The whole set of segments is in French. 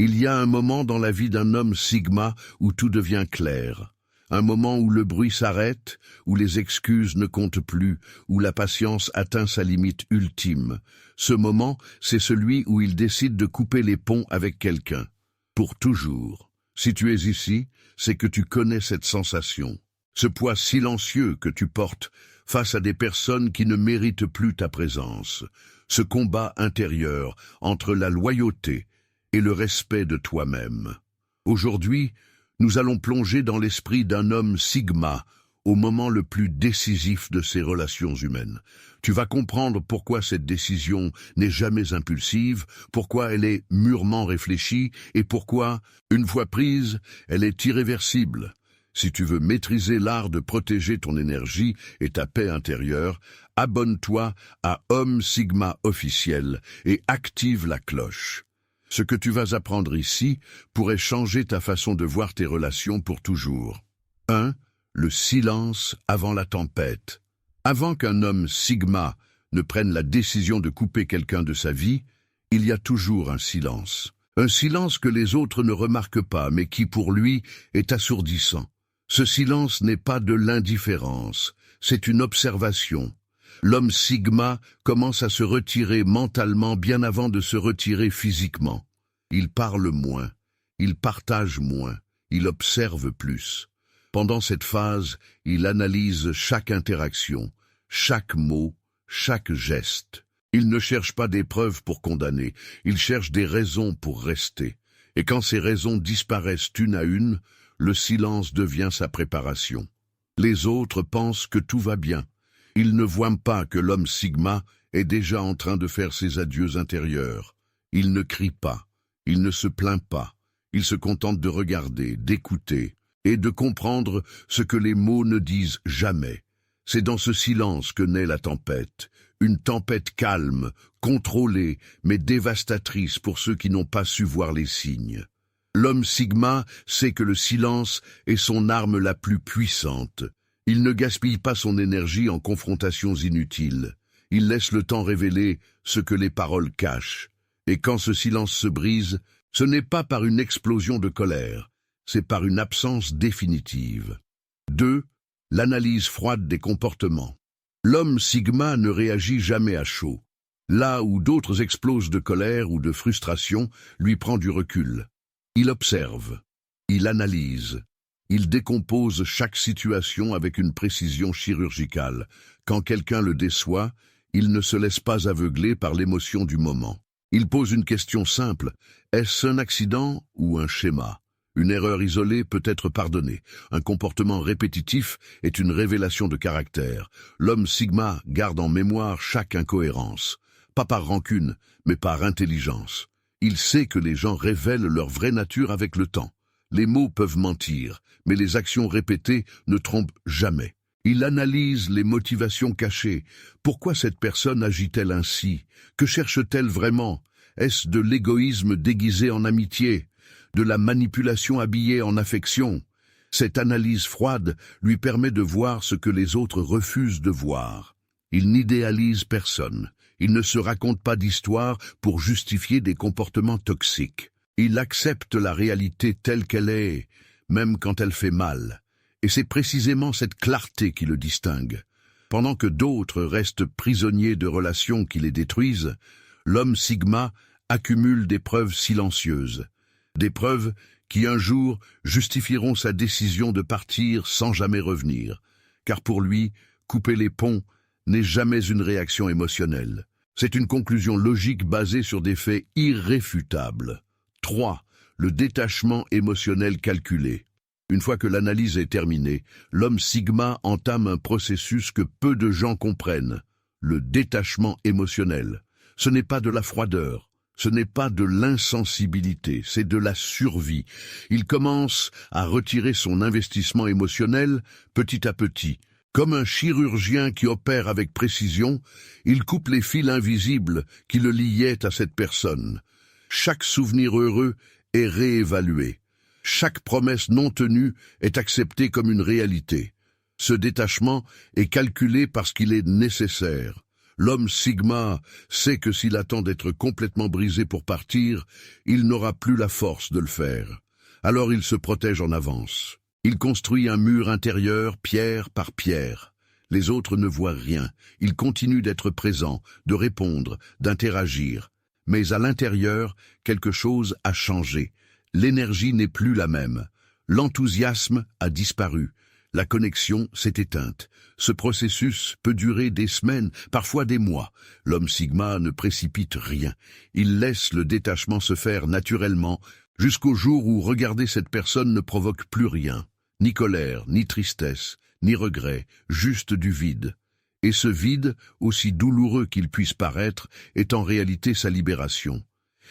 Il y a un moment dans la vie d'un homme sigma où tout devient clair. Un moment où le bruit s'arrête, où les excuses ne comptent plus, où la patience atteint sa limite ultime. Ce moment, c'est celui où il décide de couper les ponts avec quelqu'un. Pour toujours. Si tu es ici, c'est que tu connais cette sensation. Ce poids silencieux que tu portes face à des personnes qui ne méritent plus ta présence. Ce combat intérieur entre la loyauté et le respect de toi-même. Aujourd'hui, nous allons plonger dans l'esprit d'un homme sigma au moment le plus décisif de ses relations humaines. Tu vas comprendre pourquoi cette décision n'est jamais impulsive, pourquoi elle est mûrement réfléchie et pourquoi, une fois prise, elle est irréversible. Si tu veux maîtriser l'art de protéger ton énergie et ta paix intérieure, abonne-toi à Homme Sigma officiel et active la cloche. Ce que tu vas apprendre ici pourrait changer ta façon de voir tes relations pour toujours. 1. Le silence avant la tempête. Avant qu'un homme sigma ne prenne la décision de couper quelqu'un de sa vie, il y a toujours un silence. Un silence que les autres ne remarquent pas, mais qui pour lui est assourdissant. Ce silence n'est pas de l'indifférence, c'est une observation. L'homme sigma commence à se retirer mentalement bien avant de se retirer physiquement. Il parle moins, il partage moins, il observe plus. Pendant cette phase, il analyse chaque interaction, chaque mot, chaque geste. Il ne cherche pas des preuves pour condamner, il cherche des raisons pour rester. Et quand ces raisons disparaissent une à une, le silence devient sa préparation. Les autres pensent que tout va bien. Ils ne voient pas que l'homme sigma est déjà en train de faire ses adieux intérieurs. Il ne crie pas, il ne se plaint pas, il se contente de regarder, d'écouter et de comprendre ce que les mots ne disent jamais. C'est dans ce silence que naît la tempête, une tempête calme, contrôlée, mais dévastatrice pour ceux qui n'ont pas su voir les signes. L'homme sigma sait que le silence est son arme la plus puissante. Il ne gaspille pas son énergie en confrontations inutiles. Il laisse le temps révéler ce que les paroles cachent. Et quand ce silence se brise, ce n'est pas par une explosion de colère, c'est par une absence définitive. 2. L'analyse froide des comportements. L'homme sigma ne réagit jamais à chaud. Là où d'autres explosent de colère ou de frustration, lui prend du recul. Il observe, il analyse, il décompose chaque situation avec une précision chirurgicale. Quand quelqu'un le déçoit, il ne se laisse pas aveugler par l'émotion du moment. Il pose une question simple, est-ce un accident ou un schéma? Une erreur isolée peut être pardonnée. Un comportement répétitif est une révélation de caractère. L'homme sigma garde en mémoire chaque incohérence. Pas par rancune, mais par intelligence. Il sait que les gens révèlent leur vraie nature avec le temps. Les mots peuvent mentir, mais les actions répétées ne trompent jamais. Il analyse les motivations cachées. Pourquoi cette personne agit-elle ainsi? Que cherche-t-elle vraiment? Est-ce de l'égoïsme déguisé en amitié? De la manipulation habillée en affection? Cette analyse froide lui permet de voir ce que les autres refusent de voir. Il n'idéalise personne. Il ne se raconte pas d'histoire pour justifier des comportements toxiques. Il accepte la réalité telle qu'elle est, même quand elle fait mal. Et c'est précisément cette clarté qui le distingue. Pendant que d'autres restent prisonniers de relations qui les détruisent, l'homme sigma accumule des preuves silencieuses. Des preuves qui un jour justifieront sa décision de partir sans jamais revenir. Car pour lui, couper les ponts n'est jamais une réaction émotionnelle. C'est une conclusion logique basée sur des faits irréfutables. 3. Le détachement émotionnel calculé. Une fois que l'analyse est terminée, l'homme sigma entame un processus que peu de gens comprennent. Le détachement émotionnel. Ce n'est pas de la froideur, ce n'est pas de l'insensibilité, c'est de la survie. Il commence à retirer son investissement émotionnel petit à petit. Comme un chirurgien qui opère avec précision, il coupe les fils invisibles qui le liaient à cette personne. Chaque souvenir heureux est réévalué. Chaque promesse non tenue est acceptée comme une réalité. Ce détachement est calculé parce qu'il est nécessaire. L'homme Sigma sait que s'il attend d'être complètement brisé pour partir, il n'aura plus la force de le faire. Alors il se protège en avance. Il construit un mur intérieur, pierre par pierre. Les autres ne voient rien. Il continue d'être présent, de répondre, d'interagir. Mais à l'intérieur, quelque chose a changé. L'énergie n'est plus la même. L'enthousiasme a disparu. La connexion s'est éteinte. Ce processus peut durer des semaines, parfois des mois. L'homme Sigma ne précipite rien. Il laisse le détachement se faire naturellement, jusqu'au jour où regarder cette personne ne provoque plus rien. Ni colère, ni tristesse, ni regret, juste du vide. Et ce vide, aussi douloureux qu'il puisse paraître, est en réalité sa libération.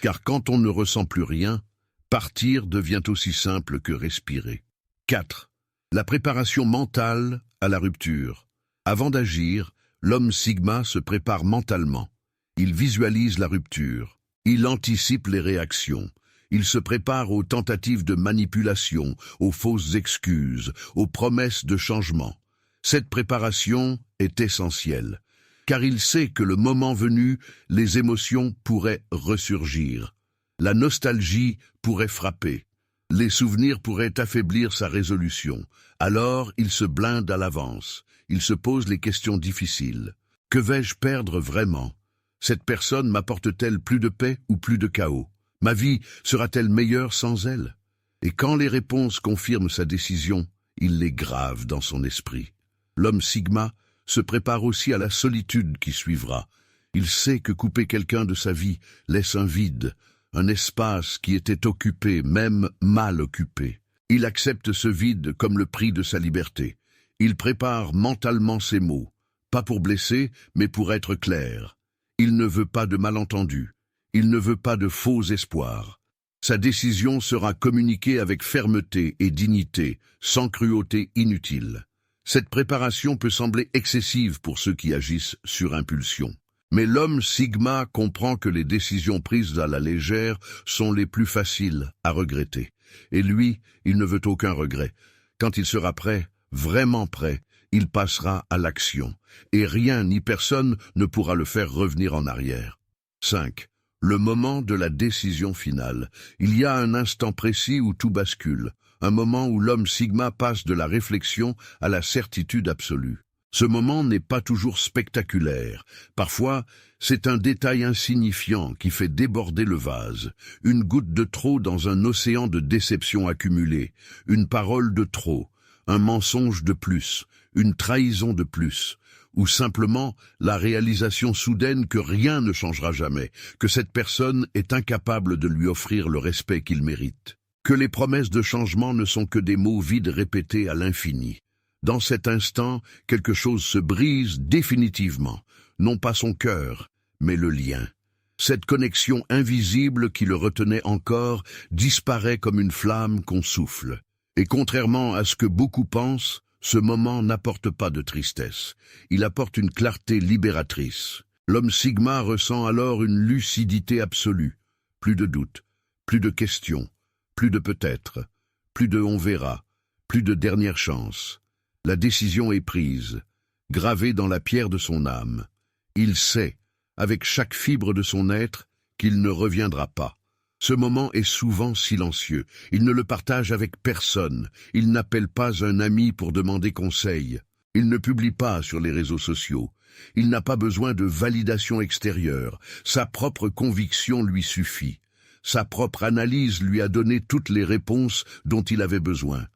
Car quand on ne ressent plus rien, partir devient aussi simple que respirer. 4. La préparation mentale à la rupture. Avant d'agir, l'homme Sigma se prépare mentalement. Il visualise la rupture. Il anticipe les réactions. Il se prépare aux tentatives de manipulation, aux fausses excuses, aux promesses de changement. Cette préparation est essentielle, car il sait que le moment venu, les émotions pourraient ressurgir. La nostalgie pourrait frapper. Les souvenirs pourraient affaiblir sa résolution. Alors, il se blinde à l'avance. Il se pose les questions difficiles. Que vais-je perdre vraiment? Cette personne m'apporte-t-elle plus de paix ou plus de chaos? Ma vie sera-t-elle meilleure sans elle? Et quand les réponses confirment sa décision, il les grave dans son esprit. L'homme Sigma se prépare aussi à la solitude qui suivra. Il sait que couper quelqu'un de sa vie laisse un vide, un espace qui était occupé, même mal occupé. Il accepte ce vide comme le prix de sa liberté. Il prépare mentalement ses mots, pas pour blesser, mais pour être clair. Il ne veut pas de malentendus. Il ne veut pas de faux espoirs. Sa décision sera communiquée avec fermeté et dignité, sans cruauté inutile. Cette préparation peut sembler excessive pour ceux qui agissent sur impulsion. Mais l'homme Sigma comprend que les décisions prises à la légère sont les plus faciles à regretter. Et lui, il ne veut aucun regret. Quand il sera prêt, vraiment prêt, il passera à l'action. Et rien ni personne ne pourra le faire revenir en arrière. 5. Le moment de la décision finale. Il y a un instant précis où tout bascule. Un moment où l'homme Sigma passe de la réflexion à la certitude absolue. Ce moment n'est pas toujours spectaculaire. Parfois, c'est un détail insignifiant qui fait déborder le vase, une goutte de trop dans un océan de déceptions accumulées, une parole de trop, un mensonge de plus, une trahison de plus, ou simplement la réalisation soudaine que rien ne changera jamais, que cette personne est incapable de lui offrir le respect qu'il mérite, que les promesses de changement ne sont que des mots vides répétés à l'infini. Dans cet instant, quelque chose se brise définitivement, non pas son cœur, mais le lien. Cette connexion invisible qui le retenait encore disparaît comme une flamme qu'on souffle. Et contrairement à ce que beaucoup pensent, ce moment n'apporte pas de tristesse. Il apporte une clarté libératrice. L'homme Sigma ressent alors une lucidité absolue. Plus de doute, plus de questions, plus de peut-être, plus de on verra, plus de dernière chance. La décision est prise, gravée dans la pierre de son âme. Il sait, avec chaque fibre de son être, qu'il ne reviendra pas. Ce moment est souvent silencieux. Il ne le partage avec personne. Il n'appelle pas un ami pour demander conseil. Il ne publie pas sur les réseaux sociaux. Il n'a pas besoin de validation extérieure. Sa propre conviction lui suffit. Sa propre analyse lui a donné toutes les réponses dont il avait besoin.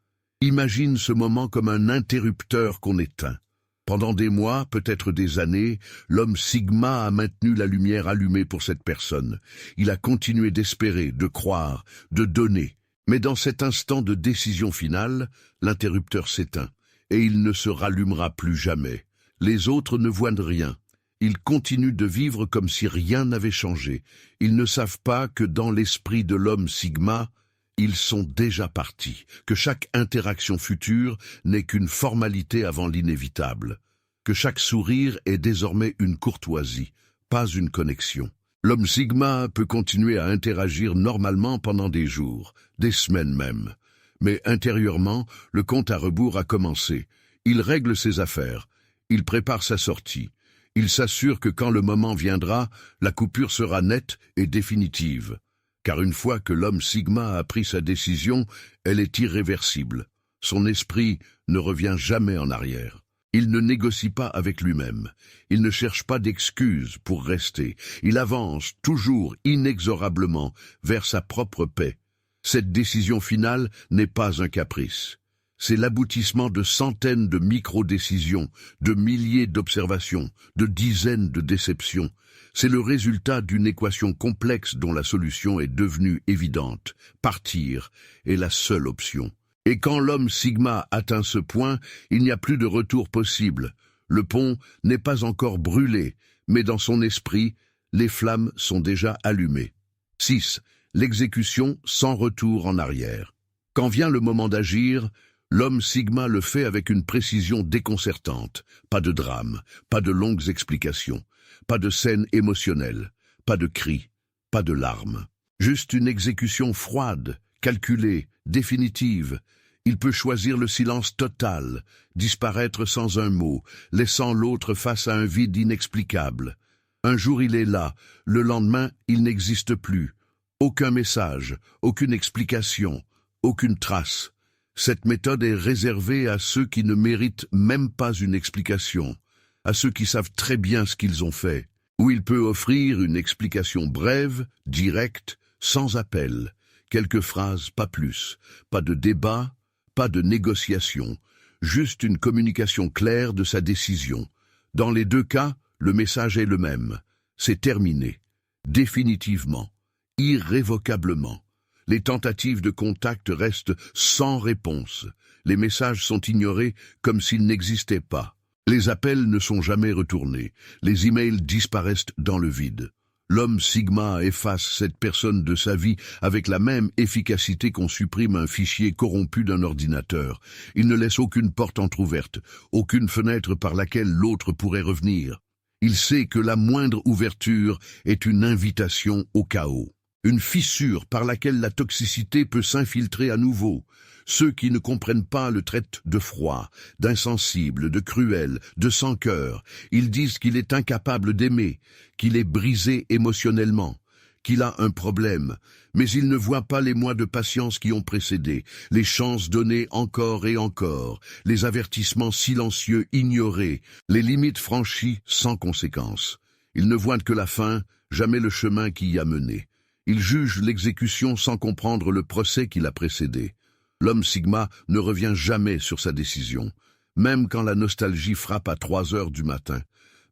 Imagine ce moment comme un interrupteur qu'on éteint. Pendant des mois, peut-être des années, l'homme Sigma a maintenu la lumière allumée pour cette personne. Il a continué d'espérer, de croire, de donner. Mais dans cet instant de décision finale, l'interrupteur s'éteint, et il ne se rallumera plus jamais. Les autres ne voient rien. Ils continuent de vivre comme si rien n'avait changé. Ils ne savent pas que dans l'esprit de l'homme Sigma, ils sont déjà partis, que chaque interaction future n'est qu'une formalité avant l'inévitable, que chaque sourire est désormais une courtoisie, pas une connexion. L'homme Sigma peut continuer à interagir normalement pendant des jours, des semaines même. Mais intérieurement, le compte à rebours a commencé. Il règle ses affaires, il prépare sa sortie, Il s'assure que quand le moment viendra, la coupure sera nette et définitive. Car une fois que l'homme Sigma a pris sa décision, elle est irréversible. Son esprit ne revient jamais en arrière. Il ne négocie pas avec lui-même. Il ne cherche pas d'excuses pour rester. Il avance toujours inexorablement vers sa propre paix. Cette décision finale n'est pas un caprice. C'est l'aboutissement de centaines de micro-décisions, de milliers d'observations, de dizaines de déceptions. C'est le résultat d'une équation complexe dont la solution est devenue évidente. Partir est la seule option. Et quand l'homme Sigma atteint ce point, il n'y a plus de retour possible. Le pont n'est pas encore brûlé, mais dans son esprit, les flammes sont déjà allumées. 6. L'exécution sans retour en arrière. Quand vient le moment d'agir, l'homme Sigma le fait avec une précision déconcertante. Pas de drame, pas de longues explications, pas de scènes émotionnelles, pas de cris, pas de larmes. Juste une exécution froide, calculée, définitive. Il peut choisir le silence total, disparaître sans un mot, laissant l'autre face à un vide inexplicable. Un jour il est là, le lendemain il n'existe plus. Aucun message, aucune explication, aucune trace. Cette méthode est réservée à ceux qui ne méritent même pas une explication, à ceux qui savent très bien ce qu'ils ont fait, où il peut offrir une explication brève, directe, sans appel. Quelques phrases, pas plus, pas de débat, pas de négociation, juste une communication claire de sa décision. Dans les deux cas, le message est le même. C'est terminé, définitivement, irrévocablement. Les tentatives de contact restent sans réponse. Les messages sont ignorés comme s'ils n'existaient pas. Les appels ne sont jamais retournés. Les emails disparaissent dans le vide. L'homme Sigma efface cette personne de sa vie avec la même efficacité qu'on supprime un fichier corrompu d'un ordinateur. Il ne laisse aucune porte entrouverte, aucune fenêtre par laquelle l'autre pourrait revenir. Il sait que la moindre ouverture est une invitation au chaos. Une fissure par laquelle la toxicité peut s'infiltrer à nouveau. Ceux qui ne comprennent pas le traitent de froid, d'insensible, de cruel, de sans-cœur. Ils disent qu'il est incapable d'aimer, qu'il est brisé émotionnellement, qu'il a un problème. Mais ils ne voient pas les mois de patience qui ont précédé, les chances données encore et encore, les avertissements silencieux ignorés, les limites franchies sans conséquence. Ils ne voient que la fin, jamais le chemin qui y a mené. Ils jugent l'exécution sans comprendre le procès qui l'a précédé. L'homme Sigma ne revient jamais sur sa décision, même quand la nostalgie frappe à 3 heures du matin,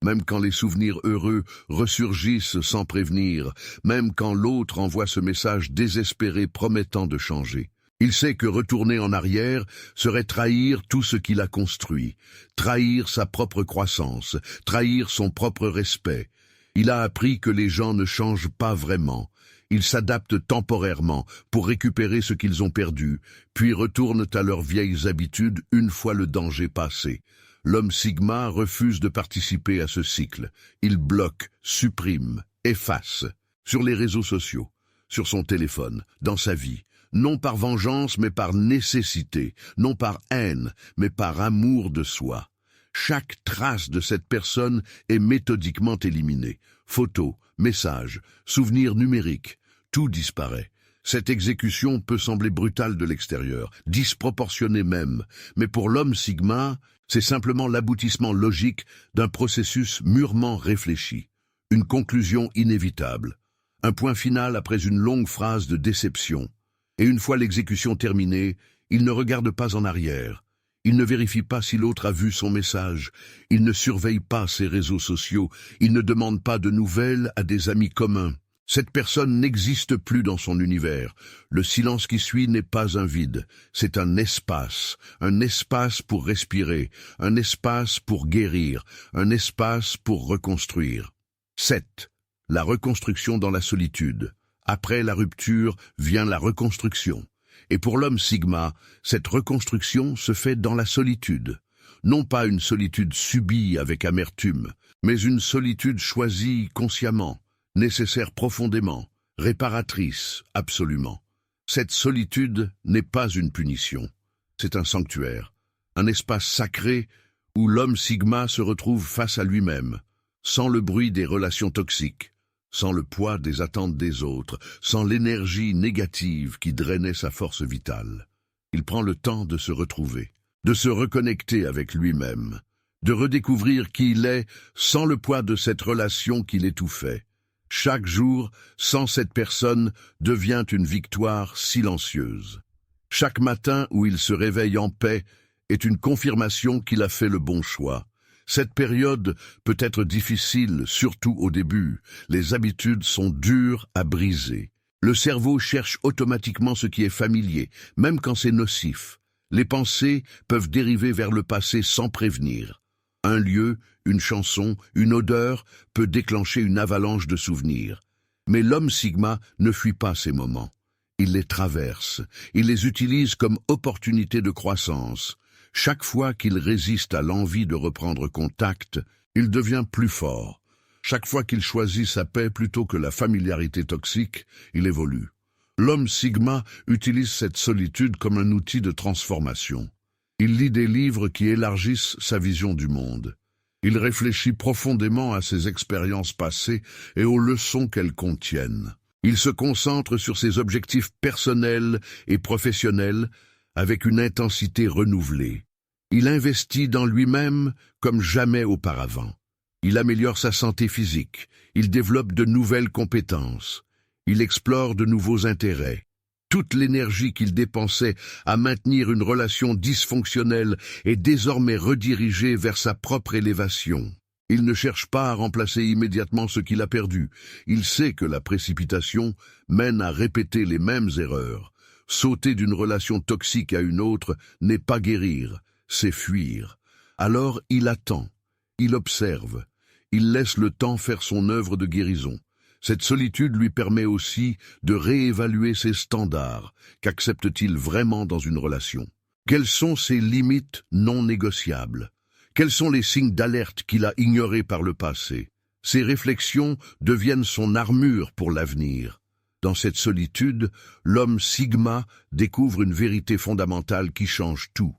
même quand les souvenirs heureux ressurgissent sans prévenir, même quand l'autre envoie ce message désespéré promettant de changer. Il sait que retourner en arrière serait trahir tout ce qu'il a construit, trahir sa propre croissance, trahir son propre respect. Il a appris que les gens ne changent pas vraiment. Ils s'adaptent temporairement pour récupérer ce qu'ils ont perdu, puis retournent à leurs vieilles habitudes une fois le danger passé. L'homme Sigma refuse de participer à ce cycle. Il bloque, supprime, efface. Sur les réseaux sociaux, sur son téléphone, dans sa vie. Non par vengeance, mais par nécessité. Non par haine, mais par amour de soi. Chaque trace de cette personne est méthodiquement éliminée. Photos, messages, souvenirs numériques. Tout disparaît. Cette exécution peut sembler brutale de l'extérieur, disproportionnée même, mais pour l'homme Sigma, c'est simplement l'aboutissement logique d'un processus mûrement réfléchi. Une conclusion inévitable. Un point final après une longue phrase de déception. Et une fois l'exécution terminée, il ne regarde pas en arrière. Il ne vérifie pas si l'autre a vu son message. Il ne surveille pas ses réseaux sociaux. Il ne demande pas de nouvelles à des amis communs. Cette personne n'existe plus dans son univers. Le silence qui suit n'est pas un vide, c'est un espace pour respirer, un espace pour guérir, un espace pour reconstruire. 7. La reconstruction dans la solitude. Après la rupture vient la reconstruction. Et pour l'homme Sigma, cette reconstruction se fait dans la solitude. Non pas une solitude subie avec amertume, mais une solitude choisie consciemment. Nécessaire profondément, réparatrice absolument. Cette solitude n'est pas une punition, c'est un sanctuaire, un espace sacré où l'homme Sigma se retrouve face à lui-même, sans le bruit des relations toxiques, sans le poids des attentes des autres, sans l'énergie négative qui drainait sa force vitale. Il prend le temps de se retrouver, de se reconnecter avec lui-même, de redécouvrir qui il est sans le poids de cette relation qui l'étouffait. Chaque jour, sans cette personne, devient une victoire silencieuse. Chaque matin où il se réveille en paix est une confirmation qu'il a fait le bon choix. Cette période peut être difficile, surtout au début. Les habitudes sont dures à briser. Le cerveau cherche automatiquement ce qui est familier, même quand c'est nocif. Les pensées peuvent dériver vers le passé sans prévenir. Un lieu, une chanson, une odeur peut déclencher une avalanche de souvenirs. Mais l'homme Sigma ne fuit pas ces moments. Il les traverse, il les utilise comme opportunité de croissance. Chaque fois qu'il résiste à l'envie de reprendre contact, il devient plus fort. Chaque fois qu'il choisit sa paix plutôt que la familiarité toxique, il évolue. L'homme Sigma utilise cette solitude comme un outil de transformation. Il lit des livres qui élargissent sa vision du monde. Il réfléchit profondément à ses expériences passées et aux leçons qu'elles contiennent. Il se concentre sur ses objectifs personnels et professionnels avec une intensité renouvelée. Il investit dans lui-même comme jamais auparavant. Il améliore sa santé physique, il développe de nouvelles compétences, il explore de nouveaux intérêts. Toute l'énergie qu'il dépensait à maintenir une relation dysfonctionnelle est désormais redirigée vers sa propre élévation. Il ne cherche pas à remplacer immédiatement ce qu'il a perdu. Il sait que la précipitation mène à répéter les mêmes erreurs. Sauter d'une relation toxique à une autre n'est pas guérir, c'est fuir. Alors il attend, il observe, il laisse le temps faire son œuvre de guérison. Cette solitude lui permet aussi de réévaluer ses standards. Qu'accepte-t-il vraiment dans une relation? Quelles sont ses limites non négociables? Quels sont les signes d'alerte qu'il a ignorés par le passé? Ces réflexions deviennent son armure pour l'avenir. Dans cette solitude, l'homme Sigma découvre une vérité fondamentale qui change tout.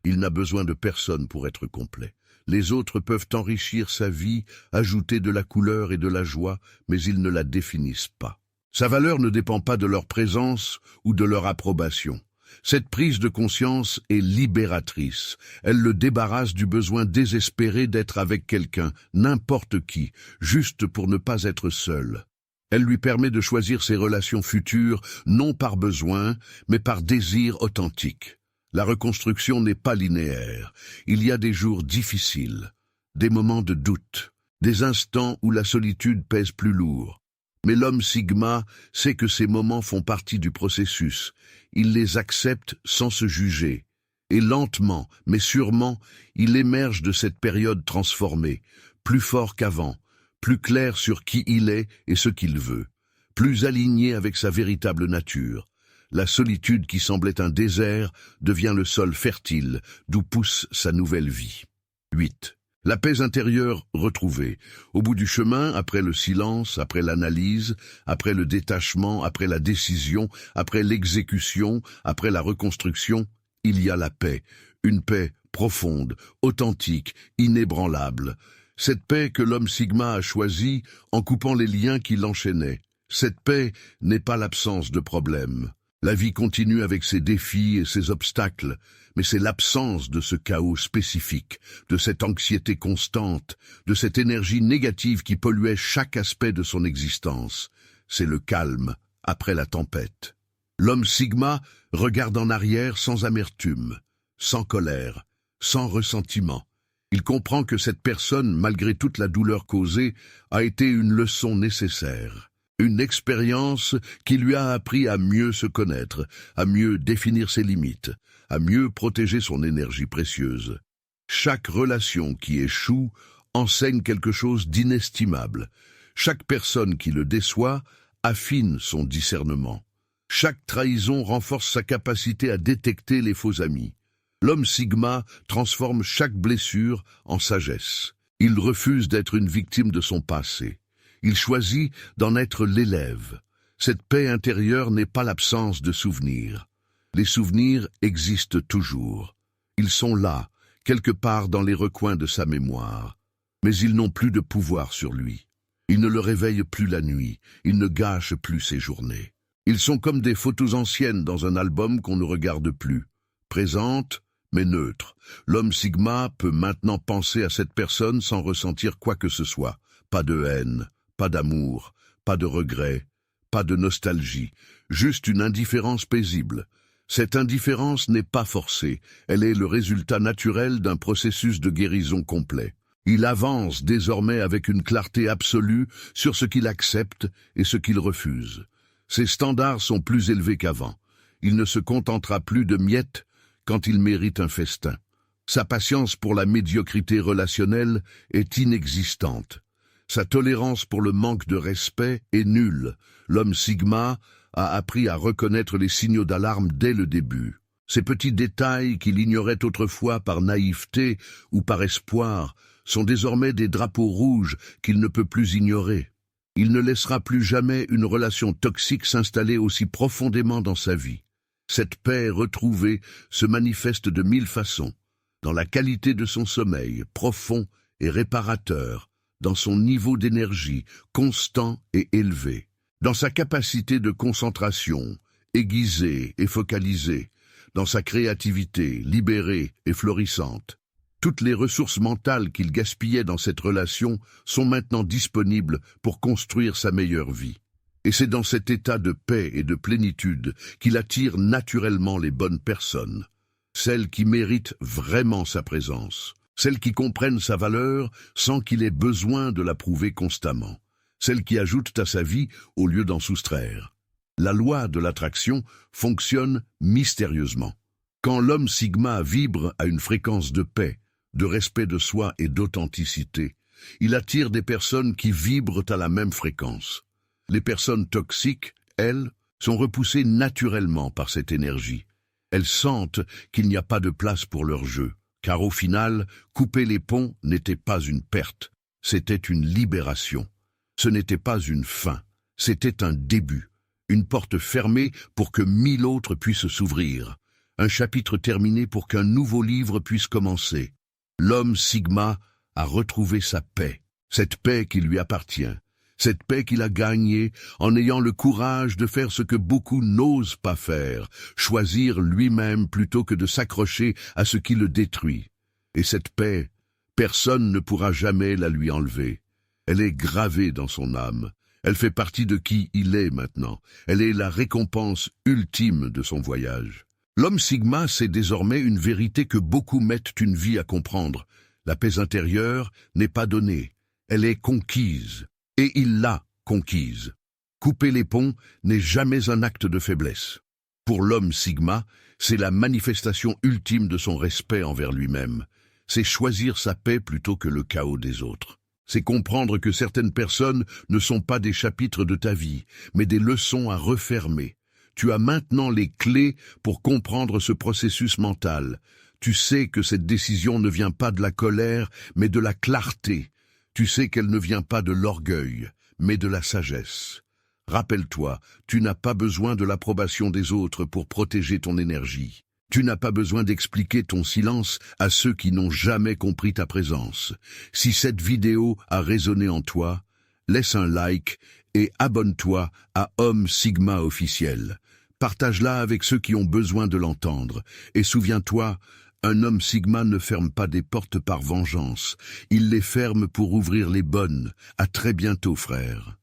Il n'a besoin de personne pour être complet. Les autres peuvent enrichir sa vie, ajouter de la couleur et de la joie, mais ils ne la définissent pas. Sa valeur ne dépend pas de leur présence ou de leur approbation. Cette prise de conscience est libératrice. Elle le débarrasse du besoin désespéré d'être avec quelqu'un, n'importe qui, juste pour ne pas être seul. Elle lui permet de choisir ses relations futures, non par besoin, mais par désir authentique. La reconstruction n'est pas linéaire. Il y a des jours difficiles, des moments de doute, des instants où la solitude pèse plus lourd. Mais l'homme Sigma sait que ces moments font partie du processus. Il les accepte sans se juger. Et lentement, mais sûrement, il émerge de cette période transformée, plus fort qu'avant, plus clair sur qui il est et ce qu'il veut, plus aligné avec sa véritable nature. La solitude qui semblait un désert devient le sol fertile d'où pousse sa nouvelle vie. 8. La paix intérieure retrouvée. Au bout du chemin, après le silence, après l'analyse, après le détachement, après la décision, après l'exécution, après la reconstruction, il y a la paix. Une paix profonde, authentique, inébranlable. Cette paix que l'homme Sigma a choisie en coupant les liens qui l'enchaînaient. Cette paix n'est pas l'absence de problèmes. La vie continue avec ses défis et ses obstacles, mais c'est l'absence de ce chaos spécifique, de cette anxiété constante, de cette énergie négative qui polluait chaque aspect de son existence. C'est le calme après la tempête. L'homme Sigma regarde en arrière sans amertume, sans colère, sans ressentiment. Il comprend que cette personne, malgré toute la douleur causée, a été une leçon nécessaire. Une expérience qui lui a appris à mieux se connaître, à mieux définir ses limites, à mieux protéger son énergie précieuse. Chaque relation qui échoue enseigne quelque chose d'inestimable. Chaque personne qui le déçoit affine son discernement. Chaque trahison renforce sa capacité à détecter les faux amis. L'homme Sigma transforme chaque blessure en sagesse. Il refuse d'être une victime de son passé. Il choisit d'en être l'élève. Cette paix intérieure n'est pas l'absence de souvenirs. Les souvenirs existent toujours. Ils sont là, quelque part dans les recoins de sa mémoire. Mais ils n'ont plus de pouvoir sur lui. Ils ne le réveillent plus la nuit, ils ne gâchent plus ses journées. Ils sont comme des photos anciennes dans un album qu'on ne regarde plus. Présentes, mais neutres. L'homme Sigma peut maintenant penser à cette personne sans ressentir quoi que ce soit. Pas de haine, pas d'amour, pas de regret, pas de nostalgie, juste une indifférence paisible. Cette indifférence n'est pas forcée, elle est le résultat naturel d'un processus de guérison complet. Il avance désormais avec une clarté absolue sur ce qu'il accepte et ce qu'il refuse. Ses standards sont plus élevés qu'avant. Il ne se contentera plus de miettes quand il mérite un festin. Sa patience pour la médiocrité relationnelle est inexistante. Sa tolérance pour le manque de respect est nulle. L'homme Sigma a appris à reconnaître les signaux d'alarme dès le début. Ces petits détails qu'il ignorait autrefois par naïveté ou par espoir sont désormais des drapeaux rouges qu'il ne peut plus ignorer. Il ne laissera plus jamais une relation toxique s'installer aussi profondément dans sa vie. Cette paix retrouvée se manifeste de 1000 façons, dans la qualité de son sommeil, profond et réparateur, dans son niveau d'énergie, constant et élevé, dans sa capacité de concentration, aiguisée et focalisée, dans sa créativité, libérée et florissante. Toutes les ressources mentales qu'il gaspillait dans cette relation sont maintenant disponibles pour construire sa meilleure vie. Et c'est dans cet état de paix et de plénitude qu'il attire naturellement les bonnes personnes, celles qui méritent vraiment sa présence, celles qui comprennent sa valeur sans qu'il ait besoin de la prouver constamment, celles qui ajoutent à sa vie au lieu d'en soustraire. La loi de l'attraction fonctionne mystérieusement. Quand l'homme Sigma vibre à une fréquence de paix, de respect de soi et d'authenticité, il attire des personnes qui vibrent à la même fréquence. Les personnes toxiques, elles, sont repoussées naturellement par cette énergie. Elles sentent qu'il n'y a pas de place pour leur jeu, car au final, couper les ponts n'était pas une perte, c'était une libération. Ce n'était pas une fin, c'était un début, une porte fermée pour que 1000 autres puissent s'ouvrir, un chapitre terminé pour qu'un nouveau livre puisse commencer. L'homme Sigma a retrouvé sa paix, cette paix qui lui appartient, cette paix qu'il a gagnée en ayant le courage de faire ce que beaucoup n'osent pas faire, choisir lui-même plutôt que de s'accrocher à ce qui le détruit. Et cette paix, personne ne pourra jamais la lui enlever. Elle est gravée dans son âme, elle fait partie de qui il est maintenant, elle est la récompense ultime de son voyage. L'homme Sigma sait désormais une vérité que beaucoup mettent une vie à comprendre. La paix intérieure n'est pas donnée, elle est conquise. Et il l'a conquise. Couper les ponts n'est jamais un acte de faiblesse. Pour l'homme Sigma, c'est la manifestation ultime de son respect envers lui-même. C'est choisir sa paix plutôt que le chaos des autres. C'est comprendre que certaines personnes ne sont pas des chapitres de ta vie, mais des leçons à refermer. Tu as maintenant les clés pour comprendre ce processus mental. Tu sais que cette décision ne vient pas de la colère, mais de la clarté. Tu sais qu'elle ne vient pas de l'orgueil, mais de la sagesse. Rappelle-toi, tu n'as pas besoin de l'approbation des autres pour protéger ton énergie. Tu n'as pas besoin d'expliquer ton silence à ceux qui n'ont jamais compris ta présence. Si cette vidéo a résonné en toi, laisse un like et abonne-toi à Homme Sigma officiel. Partage-la avec ceux qui ont besoin de l'entendre. Et souviens-toi, un homme Sigma ne ferme pas des portes par vengeance. Il les ferme pour ouvrir les bonnes. À très bientôt, frère.